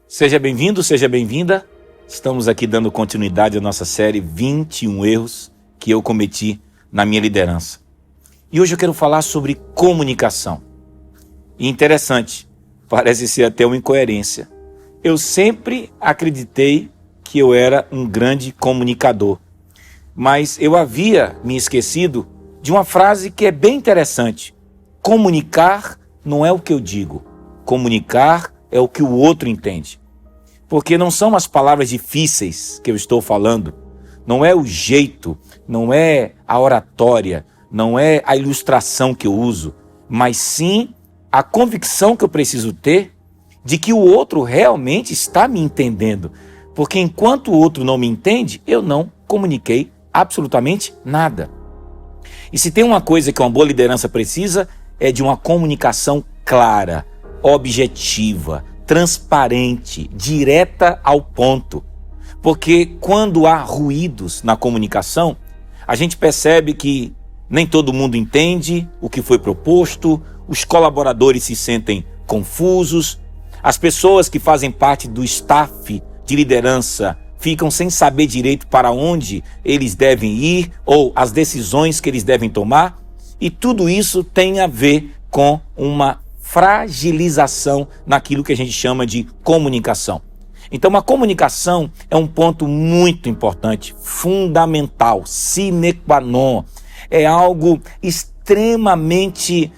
Seja bem-vindo, seja bem-vinda. Estamos aqui dando continuidade à nossa série 21 erros que eu cometi na minha liderança. E hoje eu quero falar sobre comunicação. E interessante, parece ser até uma incoerência. Eu sempre acreditei que eu era um grande comunicador, mas eu havia me esquecido de uma frase que é bem interessante. Comunicar não é o que eu digo, comunicar é o que o outro entende. Porque não são as palavras difíceis que eu estou falando, não é o jeito, não é a oratória, não é a ilustração que eu uso, mas sim a convicção que eu preciso ter de que o outro realmente está me entendendo. Porque enquanto o outro não me entende, eu não comuniquei absolutamente nada. E se tem uma coisa que uma boa liderança precisa, é de uma comunicação clara, objetiva, transparente, direta ao ponto. Porque quando há ruídos na comunicação, a gente percebe que nem todo mundo entende o que foi proposto, os colaboradores se sentem confusos, as pessoas que fazem parte do staff de liderança ficam sem saber direito para onde eles devem ir ou as decisões que eles devem tomar, e tudo isso tem a ver com uma fragilização naquilo que a gente chama de comunicação. Então, a comunicação é um ponto muito importante, fundamental, sine qua non. É algo extremamente,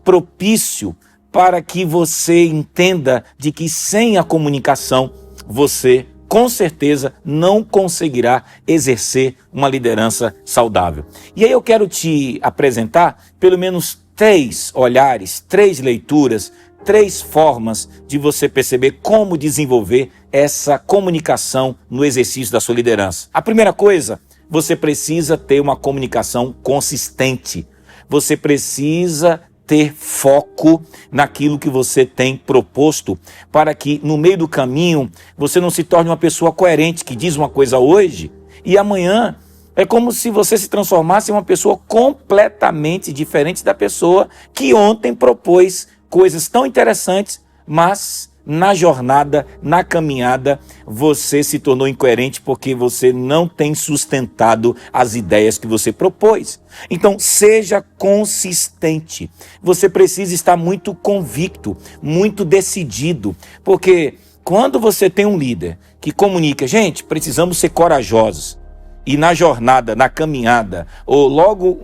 propício para que você entenda de que sem a comunicação você, com certeza, não conseguirá exercer uma liderança saudável. E aí eu quero te apresentar pelo menos 3 olhares, 3 leituras, 3 formas de você perceber como desenvolver essa comunicação no exercício da sua liderança. A primeira coisa, você precisa ter uma comunicação consistente. Você precisa ter foco naquilo que você tem proposto, para que no meio do caminho você não se torne uma pessoa coerente que diz uma coisa hoje e amanhã é como se você se transformasse em uma pessoa completamente diferente da pessoa que ontem propôs coisas tão interessantes, mas na jornada, na caminhada, você se tornou incoerente porque você não tem sustentado as ideias que você propôs. Então, seja consistente. Você precisa estar muito convicto, muito decidido, porque quando você tem um líder que comunica, gente, precisamos ser corajosos, e na jornada, na caminhada, ou logo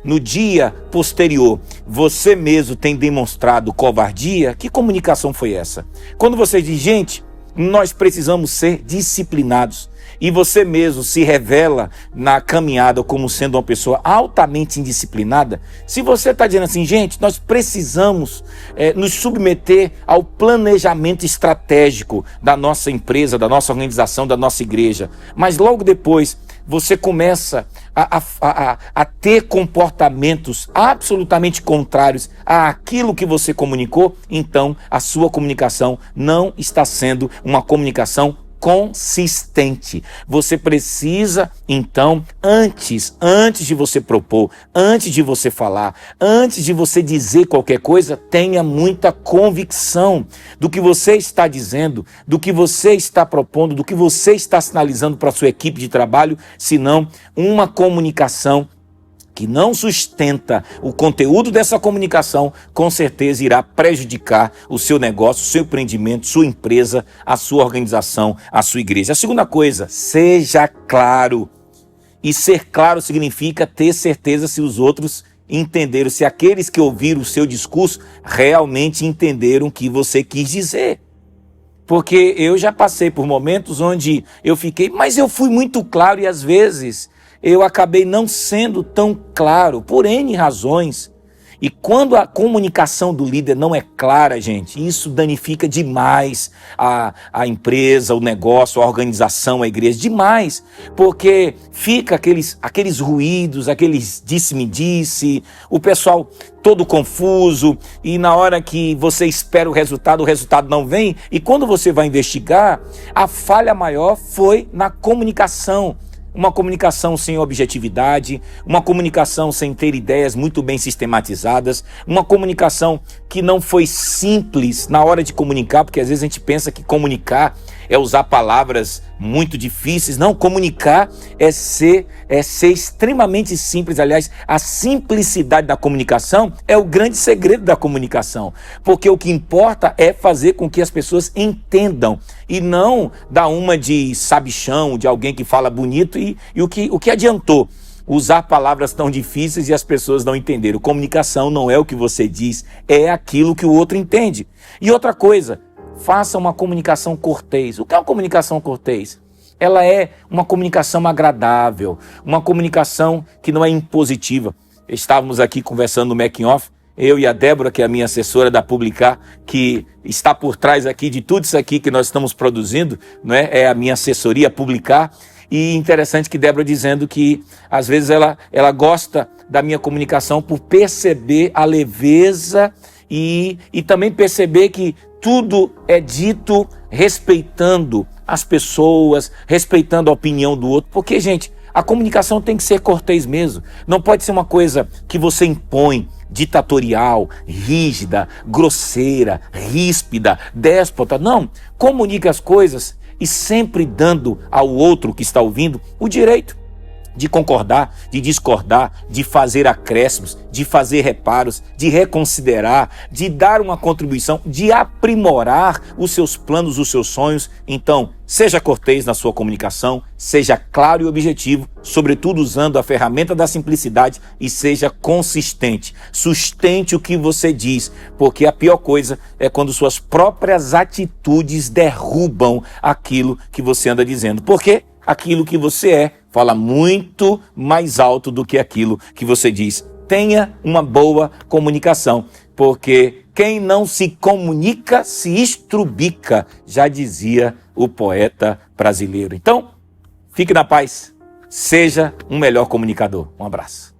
no dia posterior, você mesmo tem demonstrado covardia, que comunicação foi essa? Quando você diz, gente, nós precisamos ser disciplinados, e você mesmo se revela na caminhada como sendo uma pessoa altamente indisciplinada, se você está dizendo assim, gente, nós precisamos nos submeter ao planejamento estratégico da nossa empresa, da nossa organização, da nossa igreja, mas logo depois você começa a ter comportamentos absolutamente contrários àquilo que você comunicou, então a sua comunicação não está sendo uma comunicação consistente. Você precisa, então, antes de você propor, antes de você falar, antes de você dizer qualquer coisa, tenha muita convicção do que você está dizendo, do que você está propondo, do que você está sinalizando para a sua equipe de trabalho, senão uma comunicação que não sustenta o conteúdo dessa comunicação, com certeza irá prejudicar o seu negócio, o seu empreendimento, sua empresa, a sua organização, a sua igreja. A segunda coisa, seja claro. E ser claro significa ter certeza se os outros entenderam, se aqueles que ouviram o seu discurso realmente entenderam o que você quis dizer. Porque eu já passei por momentos onde eu fiquei, mas eu fui muito claro e às vezes eu acabei não sendo tão claro, por N razões. E quando a comunicação do líder não é clara, gente, isso danifica demais a empresa, o negócio, a organização, a igreja, demais. Porque fica aqueles ruídos, aqueles disse-me-disse, o pessoal todo confuso, e na hora que você espera o resultado não vem. E quando você vai investigar, a falha maior foi na comunicação. uma comunicação sem objetividade, uma comunicação sem ter ideias muito bem sistematizadas, uma comunicação que não foi simples na hora de comunicar, porque às vezes a gente pensa que comunicar é usar palavras muito difíceis. Não, comunicar é ser extremamente simples. Aliás, a simplicidade da comunicação é o grande segredo da comunicação, porque o que importa é fazer com que as pessoas entendam e não dar uma de sabichão, de alguém que fala bonito e o que adiantou usar palavras tão difíceis e as pessoas não entenderam. Comunicação não é o que você diz, é aquilo que o outro entende. E outra coisa, faça uma comunicação cortês. O que é uma comunicação cortês? Ela é uma comunicação agradável, uma comunicação que não é impositiva. Estávamos aqui conversando no making off, eu e a Débora, que é a minha assessora da Publicar, que está por trás aqui de tudo isso aqui que nós estamos produzindo, não é? É a minha assessoria Publicar. E interessante que Débora dizendo que às vezes ela gosta da minha comunicação por perceber a leveza e também perceber que tudo é dito respeitando as pessoas, respeitando a opinião do outro. Porque, gente, a comunicação tem que ser cortês mesmo. Não pode ser uma coisa que você impõe, ditatorial, rígida, grosseira, ríspida, déspota. Não, comunique as coisas e sempre dando ao outro que está ouvindo o direito de concordar, de discordar, de fazer acréscimos, de fazer reparos, de reconsiderar, de dar uma contribuição, de aprimorar os seus planos, os seus sonhos. Então, seja cortês na sua comunicação, seja claro e objetivo, sobretudo usando a ferramenta da simplicidade, e seja consistente. Sustente o que você diz, porque a pior coisa é quando suas próprias atitudes derrubam aquilo que você anda dizendo. Porque aquilo que você é fala muito mais alto do que aquilo que você diz. Tenha uma boa comunicação, porque quem não se comunica se estrubica, já dizia o poeta brasileiro. Então, fique na paz, seja um melhor comunicador. Um abraço.